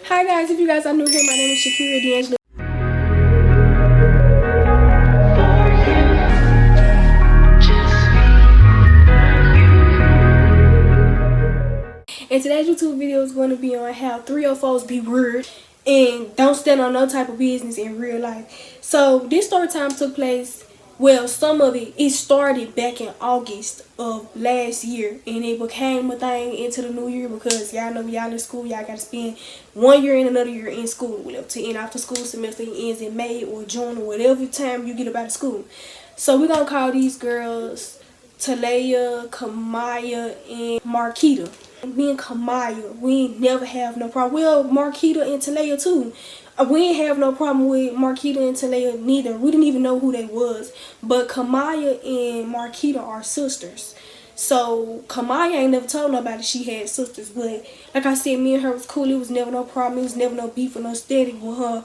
Hi guys, if you guys are new here, my name is Shakeria Deangela. And today's YouTube video is going to be on how 304s be weird and don't stand on no type of business in real life. So this story time took place, well, some of it started back in August of last year, and it became a thing into the new year because y'all know y'all in school, y'all gotta spend 1 year and another year in school. To end off the school semester, it ends in May or June or whatever time you get up out of school. So we're gonna call these girls Talaya, Kamaya, and Marquita. Me and Kamaya, we ain't never have no problem. Well, Marquita and Talaya too. We ain't have no problem with Marquita and Talaya neither. We didn't even know who they was. But Kamaya and Marquita are sisters. So Kamaya ain't never told nobody she had sisters. But like I said, me and her was cool. It was never no problem. It was never no beef or no static with her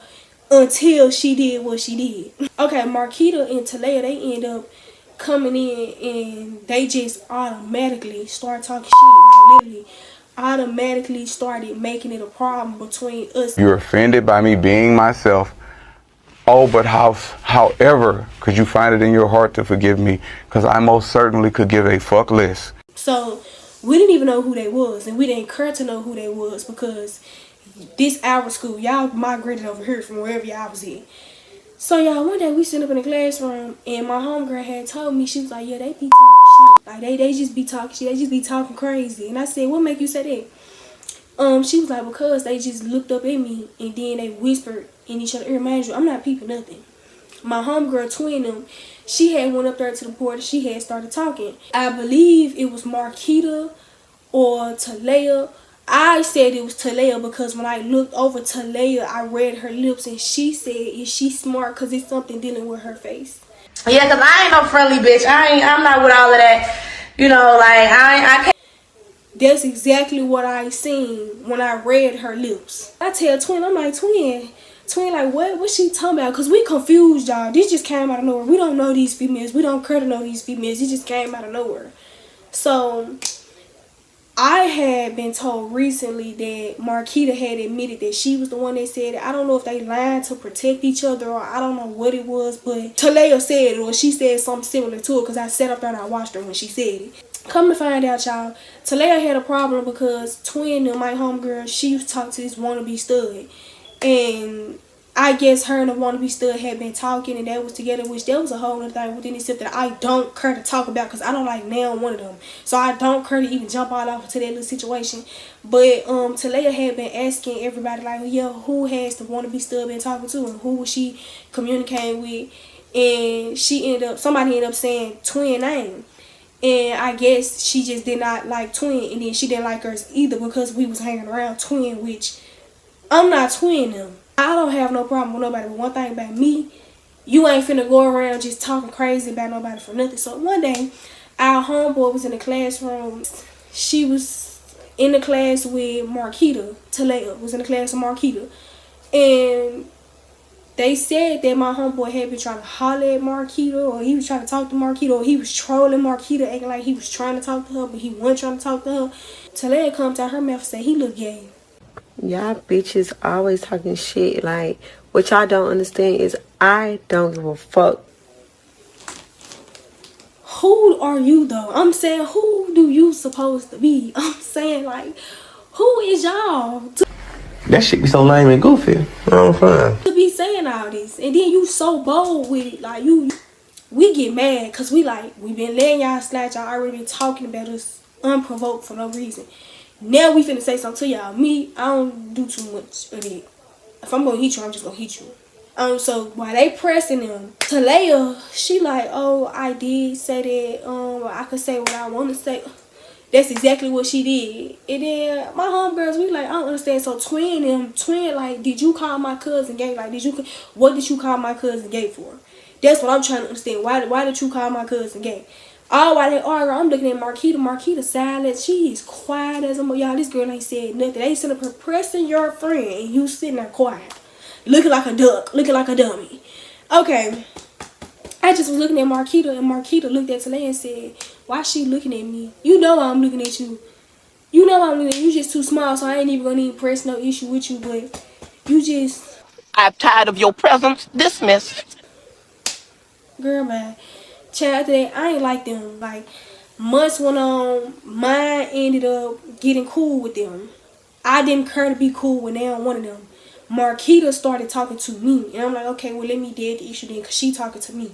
until she did what she did. Okay, Marquita and Talaya, they end up coming in and they just automatically start talking shit. Like literally automatically started making it a problem between us. You're offended by me being myself. Oh, but however, could you find it in your heart to forgive me? Because I most certainly could give a fuck less. So we didn't even know who they was, and we didn't care to know who they was because this our school. Y'all migrated over here from wherever y'all was in. So y'all, one day we sitting up in the classroom and my homegirl had told me, she was like, yeah, they be talking shit. Like they just be talking shit. They just be talking crazy. And I said, what make you say that? She was like, because they just looked up at me and then they whispered in each other's ear. Mind you, I'm not peeping nothing. My homegirl twin them, she had went up there to the board and she had started talking. I believe it was Marquita or Talaya. I said it was Talaya because when I looked over Talaya, I read her lips and she said, is she smart? Because it's something dealing with her face. Yeah, because I ain't no friendly bitch. I'm not with all of that. You know, like, I can't. That's exactly what I seen when I read her lips. I tell Twin, I'm like, Twin, like, what's she talking about? Because we confused, y'all. This just came out of nowhere. We don't know these females. We don't care to know these females. It just came out of nowhere. So I had been told recently that Marquita had admitted that she was the one that said it. I don't know if they lied to protect each other or I don't know what it was, but Talaya said it or she said something similar to it because I sat up there and I watched her when she said it. Come to find out, y'all, Talaya had a problem because Twin and my homegirl, she used to talk to this wannabe stud. And I guess her and the wannabe stud had been talking and they was together, which there was a whole other thing within itself that I don't care to talk about because I don't like nail one of them. So I don't care to even jump all off into that little situation. But Talaya had been asking everybody like, yeah, who has the wannabe stud been talking to and who was she communicating with? And somebody ended up saying Twin name. And I guess she just did not like Twin, and then she didn't like hers either because we was hanging around Twin, which I'm not Twin them. I don't have no problem with nobody, but one thing about me, you ain't finna go around just talking crazy about nobody for nothing. So one day, our homeboy was in the classroom. She was in the class with Marquita. Talaya was in the class with Marquita. And they said that my homeboy had been trying to holler at Marquita, or he was trying to talk to Marquita, or he was trolling Marquita, acting like he was trying to talk to her, but he wasn't trying to talk to her. Talaya comes out her mouth and say he look gay. Y'all bitches always talking shit. Like, what y'all don't understand is I don't give a fuck. Who are you though? I'm saying, who do you supposed to be? I'm saying, like, who is y'all That shit be so lame and goofy. I'm fine. to be saying all this? And then you so bold with it. Like, we get mad because we been letting y'all slide. Y'all already been talking about us unprovoked for no reason. Now we finna say something to y'all. Me, I don't do too much of it. If I'm gonna hit you, I'm just gonna hit you. So while they pressing them, Talaya, she like, oh, I did say that, I could say what I want to say. That's exactly what she did. And then my homegirls, we like, I don't understand. So Twin, like, did you call my cousin gay? Like, what did you call my cousin gay for? That's what I'm trying to understand. Why did you call my cousin gay? Oh, while they argue, I'm looking at Marquita. Marquita silent. She is quiet as a y'all. This girl ain't said nothing. They sitting up here pressing your friend, and you sitting there quiet, looking like a duck, looking like a dummy. Okay, I just was looking at Marquita, and Marquita looked at Talaya and said, "Why she looking at me? You know I'm looking at you." You know I'm living. You just too small, so I ain't even gonna even press no issue with you. But you just, I'm tired of your presence. Dismissed. girl, man. Child, after that, I ain't like them. Like, months went on. Mine ended up getting cool with them. I didn't care to be cool with now one of them. Marquita started talking to me. And I'm like, okay, well, let me dead the issue then, because she talking to me.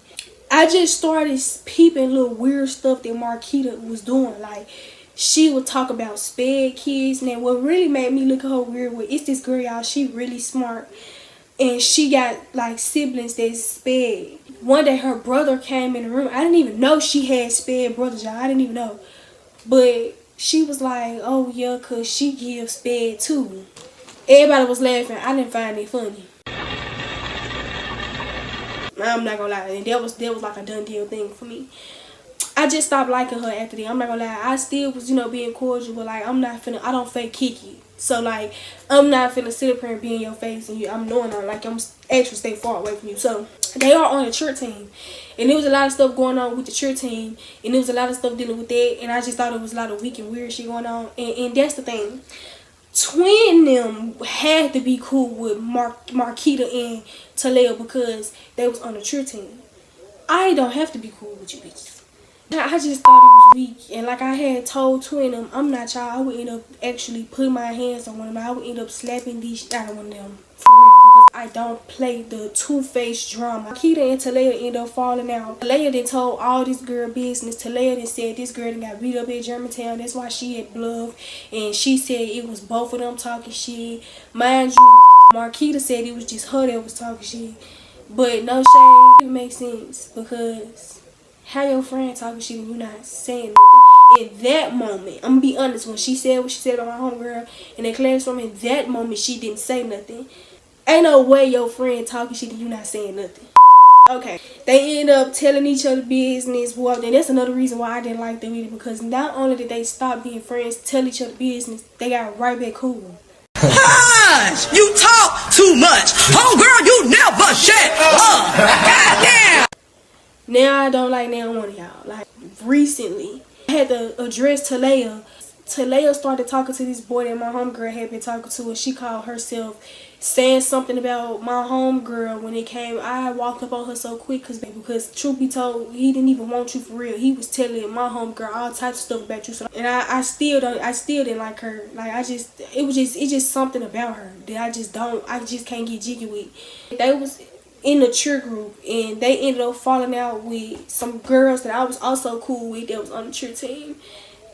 I just started peeping little weird stuff that Marquita was doing. Like, she would talk about sped kids. Now, what really made me look at her weird was, it's this girl, y'all, she really smart. And she got, like, siblings that's sped. One day, her brother came in the room. I didn't even know she had sped brothers, y'all. I didn't even know. But she was like, oh, yeah, because she gives sped, too. Everybody was laughing. I didn't find it funny. I'm not gonna lie. And that was like a done deal thing for me. I just stopped liking her after that. I'm not gonna lie. I still was, being cordial, but like I don't fake Kiki. So like I'm not finna sit up here and be in your face and I'm knowing her. Like I'm actually stay far away from you. So they are on the church team. And there was a lot of stuff going on with the church team. And there was a lot of stuff dealing with that. And I just thought it was a lot of weak and weird shit going on. And that's the thing. Twin them had to be cool with Marquita and Talea because they was on the church team. I don't have to be cool with you bitches. I just thought it was weak. And like I had told Twin them, I'm not y'all. I would end up actually putting my hands on one of them. I would end up slapping these out of one of them. For real. Because I don't play the two-faced drama. Marquita and Talea end up falling out. Talea then told all this girl business. Talea then said this girl done got beat up at Germantown. That's why she had bluff. And she said it was both of them talking shit. Mind you, Marquita said it was just her that was talking shit. But no shade, it makes sense. Because how your friend talking shit and you not saying nothing? In that moment, I'm gonna be honest, when she said what she said about my homegirl in the classroom, in that moment she didn't say nothing. Ain't no way your friend talking shit and you not saying nothing. Okay, they end up telling each other business. Well, then that's another reason why I didn't like them either, because not only did they stop being friends, tell each other business, they got right back cool. Hush! You talk too much. Homegirl, you never shut up. Goddamn! Now I don't like now one of y'all. Like recently, I had to address Talea. Talea started talking to this boy that my homegirl had been talking to, and she called herself saying something about my homegirl when it came. I walked up on her so quick because truth be told, he didn't even want you for real. He was telling my homegirl all types of stuff about you. So, and I still didn't like her. Like it's just something about her that I just can't get jiggy with. They was in the cheer group and they ended up falling out with some girls that I was also cool with that was on the cheer team.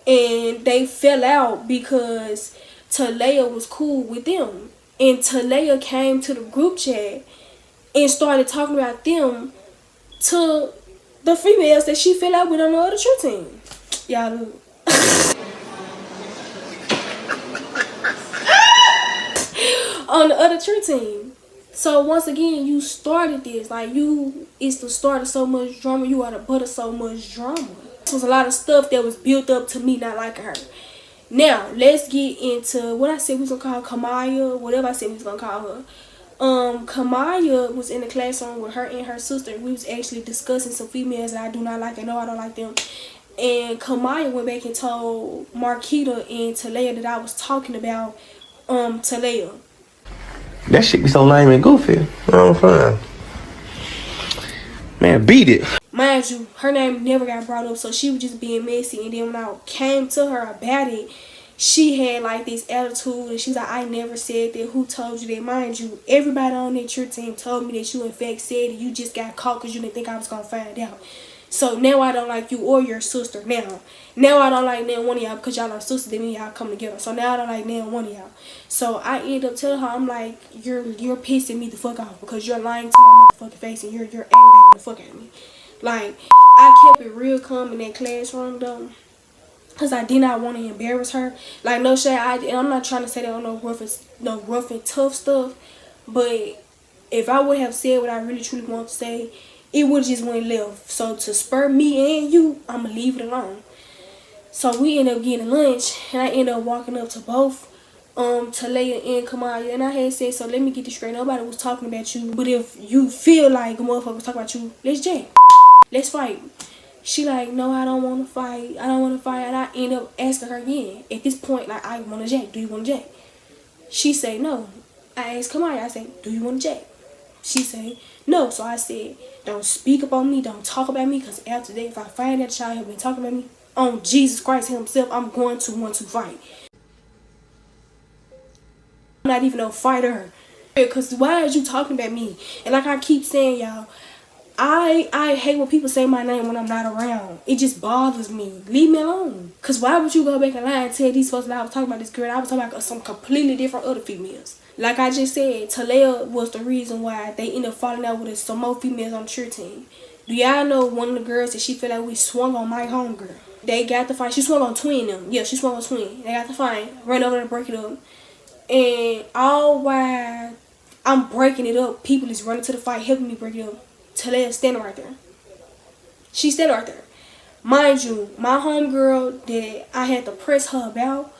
And they fell out because Talea was cool with them. And Talea came to the group chat and started talking about them to the females that she fell out with on the other cheer team. Y'all look. On the other cheer team. So once again, you started this. Like it's the start of so much drama. You are the butt of so much drama. There was a lot of stuff that was built up to me not liking her. Now, let's get into what I said we was going to call Kamaya, whatever I said we was going to call her. Kamaya was in the classroom with her and her sister. We was actually discussing some females that I do not like. I know I don't like them. And Kamaya went back and told Marquita and Talea that I was talking about Talea. That shit be so lame and goofy. I'm fine. Man, beat it. Mind you, her name never got brought up, so she was just being messy. And then when I came to her about it, she had like this attitude, and she's like, I never said that. Who told you that? Mind you, everybody on that church team told me that you in fact said it. You just got caught because you didn't think I was going to find out. So now I don't like you or your sister now. Now I don't like now one of y'all because y'all are sisters, then y'all come together. So now I don't like now one of y'all. So I end up telling her, I'm like, you're pissing me the fuck off because you're lying to my motherfucking face and you're aggravating the fuck out of me. Like, I kept it real calm in that classroom though, because I did not want to embarrass her. Like, no shade, and I'm not trying to say that on no rough and tough stuff, but if I would have said what I really truly want to say, it would just went left. So to spur me and you, I'm going to leave it alone. So we end up getting lunch, and I end up walking up to both Talea and Kamaya, and I had said, so let me get this straight. Nobody was talking about you, but if you feel like a motherfucker was talking about you, let's jam. Let's fight. She like, no, I don't want to fight. I don't want to fight. And I end up asking her again. At this point, like, I want to jack. Do you want to jack? She say no. I asked Kamaya, I say, do you want to jack? She say no. So I said, don't speak about me. Don't talk about me. Because after that, if I find that child have been talking about me, on Jesus Christ himself, I'm going to want to fight. I'm not even no fighter. Because why are you talking about me? And like I keep saying, y'all, I hate when people say my name when I'm not around. It just bothers me. Leave me alone. Because why would you go back and lie and tell these folks that I was talking about this girl? I was talking about some completely different other females. Like I just said, Talea was the reason why they ended up falling out with some more females on the cheer team. Do y'all know one of the girls that she felt like we swung on my homegirl? They got the fight. She swung on Twin them. Yeah, she swung on Twin. They got the fight. Ran over there and break it up. And all while I'm breaking it up, people is running to the fight, helping me break it up. Talea standing right there. She's standing right there. Mind you, my homegirl that I had to press her about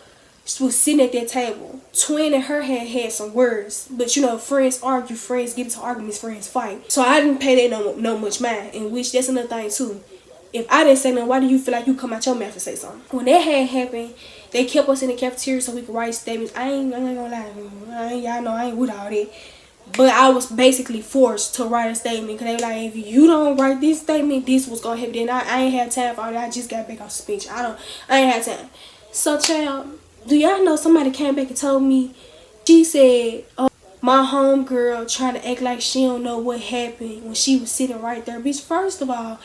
was sitting at that table. Twin and her had some words. But you know, friends argue, friends get into arguments, friends fight. So I didn't pay that no much mind. And which that's another thing too. If I didn't say nothing, why do you feel like you come out your mouth and say something? When that had happened, they kept us in the cafeteria so we could write statements. I ain't gonna lie. Y'all know I ain't with all that. But I was basically forced to write a statement because they were like, if you don't write this statement, this was gonna happen. Then I ain't have time for all that. I just got back off speech. I ain't have time. So child, do y'all know somebody came back and told me, she said, oh, my homegirl trying to act like she don't know what happened when she was sitting right there. Bitch, first of all,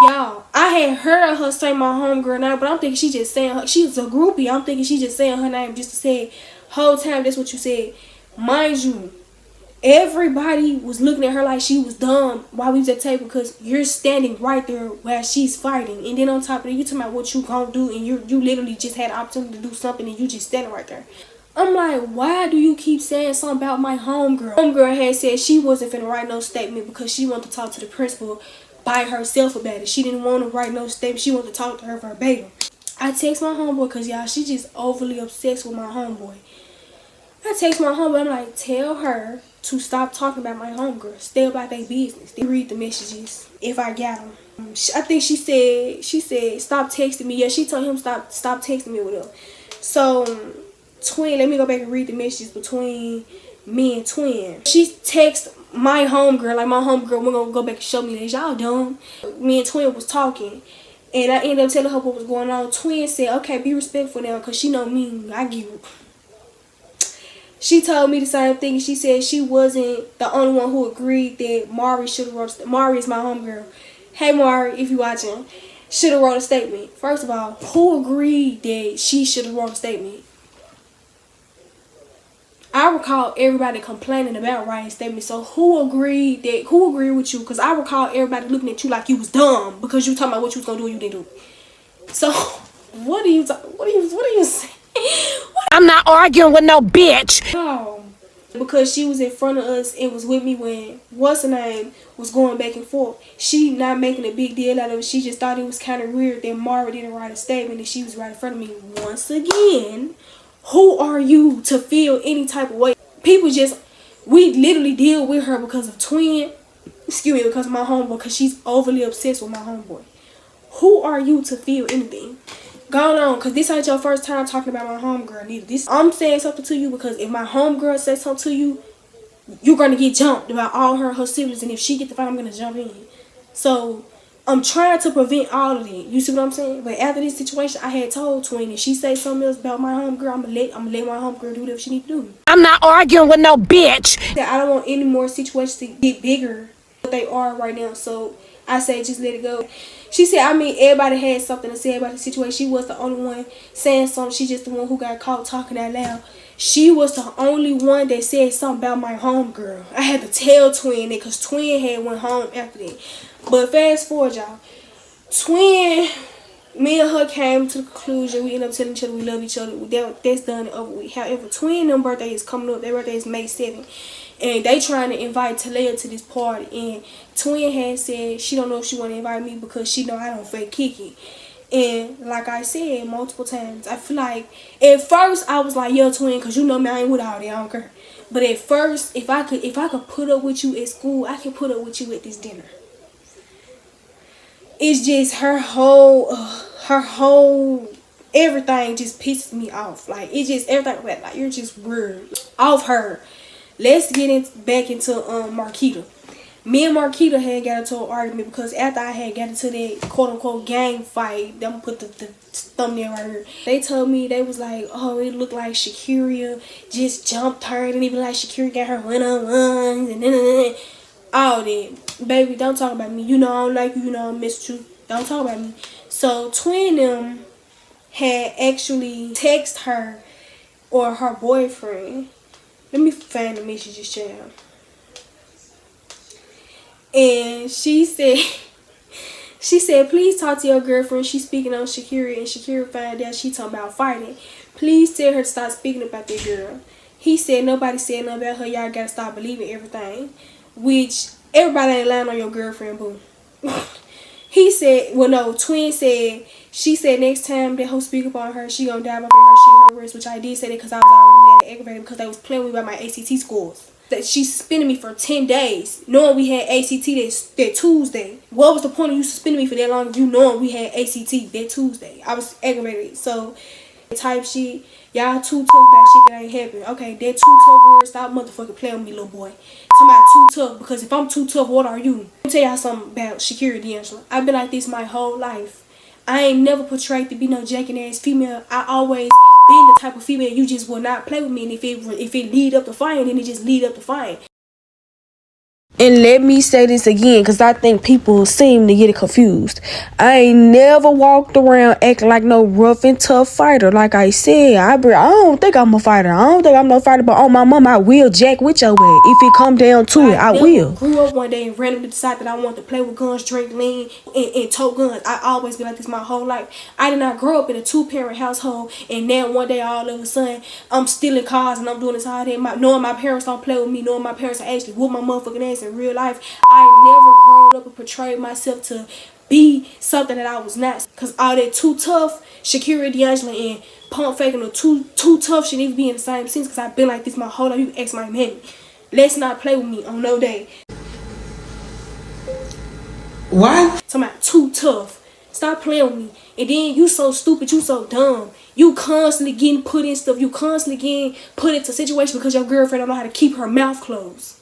y'all, I had heard her say my homegirl name, but I'm thinking she just saying her. She was a groupie. I'm thinking she just saying her name just to say, whole time that's what you said. Mind you, everybody was looking at her like she was dumb while we was at the table because you're standing right there while she's fighting. And then on top of it, you talking about what you gonna do and you literally just had the opportunity to do something and you just standing right there. I'm like, why do you keep saying something about my homegirl? Homegirl had said she wasn't finna write no statement because she wanted to talk to the principal by herself about it. She didn't want to write no statement. She wanted to talk to her verbatim. I text my homeboy because y'all, she just overly obsessed with my homeboy. I text my homeboy, I'm like, tell her to stop talking about my homegirl. Stay about their business. They read the messages if I got them. I think she said stop texting me. Yeah, she told him stop texting me with her. So Twin, let me go back and read the messages between me and Twin. She texted my homegirl, like my homegirl, we're gonna go back and show me that y'all dumb. Me and Twin was talking. And I ended up telling her what was going on. Twin said, okay, be respectful now, because she know me. I give it. She told me the same thing. She said she wasn't the only one who agreed that Mari should have wrote. Mari is my homegirl. Hey Mari, if you watching, should have wrote a statement. First of all, who agreed that she should have wrote a statement? I recall everybody complaining about writing statements. So who agreed with you? Because I recall everybody looking at you like you was dumb because you talking about what you was gonna do and you didn't do. So what are you saying? I'm not arguing with no bitch. Oh, because she was in front of us and was with me when what's her name was going back and forth. She not making a big deal out of it. She just thought it was kind of weird that Mara didn't write a statement and she was right in front of me. Once again, who are you to feel any type of way? People just, we literally deal with her because of Twin. Excuse me, because of my homeboy, because she's overly obsessed with my homeboy. Who are you to feel anything? Go on, because this ain't your first time talking about my homegirl neither. I'm saying something to you because if my homegirl says something to you, you're going to get jumped about all her siblings. And if she get the fight, I'm going to jump in. So I'm trying to prevent all of it. You see what I'm saying? But after this situation, I had told Twin, if she say something else about my homegirl, I'm going to let my homegirl do whatever she need to do. I'm not arguing with no bitch. I don't want any more situations to get bigger than they are right now. So I say just let it go. She said, I mean, everybody had something to say about the situation. She was the only one saying something. She just the one who got caught talking out loud. She was the only one that said something about my homegirl. I had to tell Twin that because Twin had went home after that. But fast forward, y'all. Twin, me and her came to the conclusion. We ended up telling each other we love each other. That's done and over with. However, Twin, their birthday is coming up. Their birthday is May 7th. And they trying to invite Talea to this party. And Twin had said she don't know if she want to invite me because she know I don't fake kick it. And like I said multiple times, I feel like at first I was like, yo Twin, because you know me, I ain't with all that, I don't care. But at first, if I could put up with you at school, I can put up with you at this dinner. It's just her whole everything just pisses me off. Like it's just everything like you're just weird off her. Let's get back into Marquita. Me and Marquita had got into an argument because after I had got into that quote unquote gang fight, I'm gonna put the thumbnail right here. They told me, they was like, oh, it looked like Shakeria just jumped her, and even like Shakeria got her one-on-ones and then all that. Baby, don't talk about me. You know I don't like you, you know I miss you. Don't talk about me. So twin them had actually texted her or her boyfriend. Let me find the messages, child. And she said, please talk to your girlfriend. She's speaking on Shakeria, and Shakeria found out she talking about fighting. Please tell her to stop speaking about that girl. He said nobody said nothing about her. Y'all gotta stop believing everything. Which everybody ain't lying on your girlfriend, boo. He said, well no, twin said, she said next time that hoe speak up on her, she gonna die by her shit her wrist, which I did say that because I was already mad and aggravated because they was playing with me about my ACT scores. That she suspended me for 10 days, knowing we had ACT that Tuesday. What was the point of you suspending me for that long if you knowing we had ACT that Tuesday? I was aggravated. So, type shit, y'all too tough about shit that ain't happening. Okay, that too tough word, stop motherfucking playing with me, little boy. Talking about too tough, because if I'm too tough, what are you? Let me tell y'all something about Shakeria Deangela. I've been like this my whole life. I ain't never portrayed to be no jacking ass female. I always been the type of female you just will not play with me, and if it lead up to fighting, then it just lead up to fighting. And let me say this again, because I think people seem to get it confused. I ain't never walked around acting like no rough and tough fighter. Like I said, I don't think I'm a fighter. I don't think I'm no fighter, but on my mom, I will jack with your ass. If it come down to it, I will. I grew up one day and randomly decided that I wanted to play with guns, drink lean, and tote guns. I always been like this my whole life. I did not grow up in a 2-parent household, and now one day all of a sudden, I'm stealing cars and I'm doing this all that. Knowing my parents don't play with me, knowing my parents are actually whoop my motherfucking ass in real life. I never grown up and portrayed myself to be something that I was not. Cause all that too tough, Shakeria Deangela and pump faking or too tough should even be in the same sense. Cause I've been like this my whole life. You ask my man. Let's not play with me on no day. What? Talking about too tough. Stop playing with me. And then you so stupid, you so dumb. You constantly getting put in stuff. You constantly getting put into situations because your girlfriend don't know how to keep her mouth closed.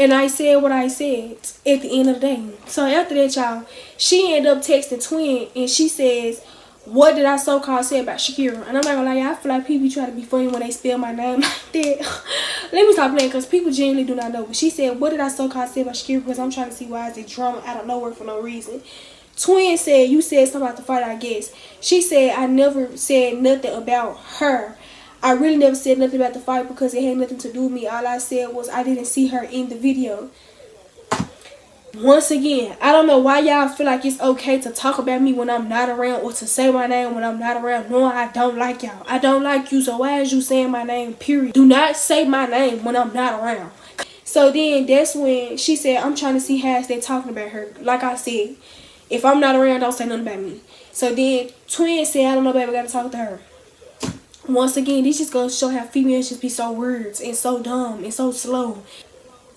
And I said what I said at the end of the day. So after that, y'all, she ended up texting twin, and she says, what did I so-called say about Shakeria? And I'm not gonna lie, y'all, I feel like people try to be funny when they spell my name like that. Let me stop playing, because people genuinely do not know. But she said, what did I so-called say about Shakeria? Because I'm trying to see why is it drama out of nowhere for no reason. Twin said, you said something about the fight, I guess. She said, I never said nothing about her. I really never said nothing about the fight because it had nothing to do with me. All I said was I didn't see her in the video. Once again, I don't know why y'all feel like it's okay to talk about me when I'm not around, or to say my name when I'm not around, knowing I don't like y'all. I don't like you, so why is you saying my name, period? Do not say my name when I'm not around. So then that's when she said, I'm trying to see how they're talking about her. Like I said, if I'm not around, don't say nothing about me. So then twin said, I don't know, baby, I gotta talk to her. Once again, this just goes to show how females just be so weird and so dumb and so slow.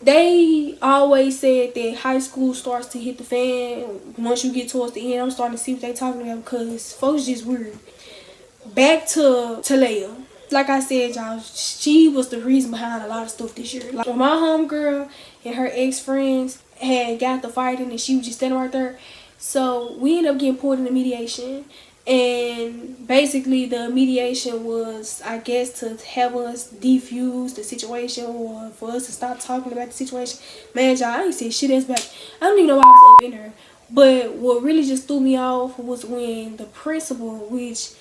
They always said that high school starts to hit the fan once you get towards the end. I'm starting to see what they talking about because folks just weird. Back to Talia. Like I said, y'all, she was the reason behind a lot of stuff this year. Like when my homegirl and her ex-friends had got the fighting and she was just standing right there. So we ended up getting pulled into mediation. And basically the mediation was, I guess, to have us defuse the situation or for us to stop talking about the situation. Man, y'all, I ain't said shit else back. I don't even know why I was up in there. But what really just threw me off was when the principal, which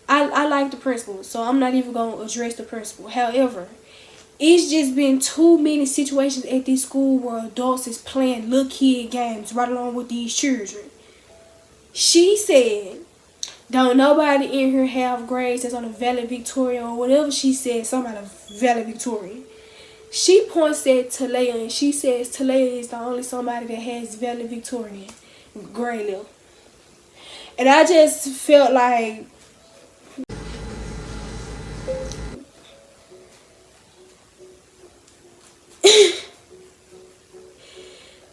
I like the principal, so I'm not even going to address the principal. However, it's just been too many situations at this school where adults is playing little kid games right along with these children. She said, don't nobody in here have grades that's on a valedictorian or whatever she said, something about a valedictorian. She points at Talia and she says Talia is the only somebody that has valedictorian grade level. And I just felt like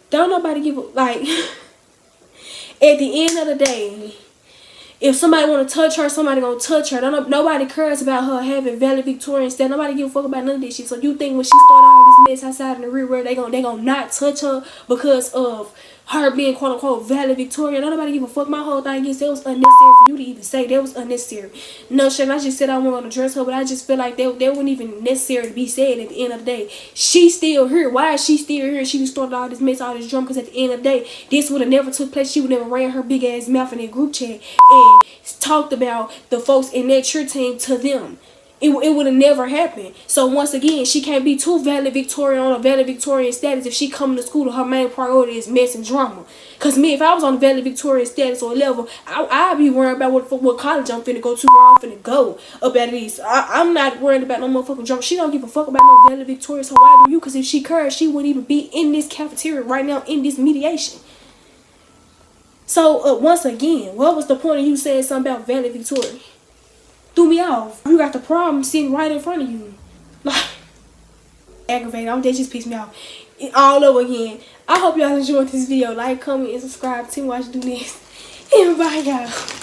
don't nobody give a, like, At the end of the day, if somebody want to touch her, somebody gonna touch her. Nobody cares about her having valedictorian status. Nobody give a fuck about none of this shit. So you think when she started all this mess outside in the rear world, they gonna not touch her because of her being quote unquote valedictorian? Nobody give a fuck. My whole thing is that was unnecessary for you to even say. That was unnecessary. No shit. I just said I wasn't gonna address her, but I just feel like that wasn't even necessary to be said. At the end of the day, she's still here. Why is she still here? She started all this mess, all this drama. Because at the end of the day, this would have never took place. She would never ran her big ass mouth in that group chat and talked about the folks in that cheer team to them. It would have never happened. So once again, she can't be too valedictorian on a valedictorian status if she coming to school. Her main priority is mess and drama. Cause me, if I was on the valedictorian status or level, I'd be worried about what college I'm finna go to, where I'm finna go up at least. I'm not worried about no motherfucking drama. She don't give a fuck about no valedictorian. So why do you? Cause if she cared, she wouldn't even be in this cafeteria right now in this mediation. So once again, what was the point of you saying something about valedictorian? Threw me off. You got the problem sitting right in front of you. Like, aggravating. That just pissed me off. All over again. I hope y'all enjoyed this video. Like, comment, and subscribe. Watch do this. And bye, y'all.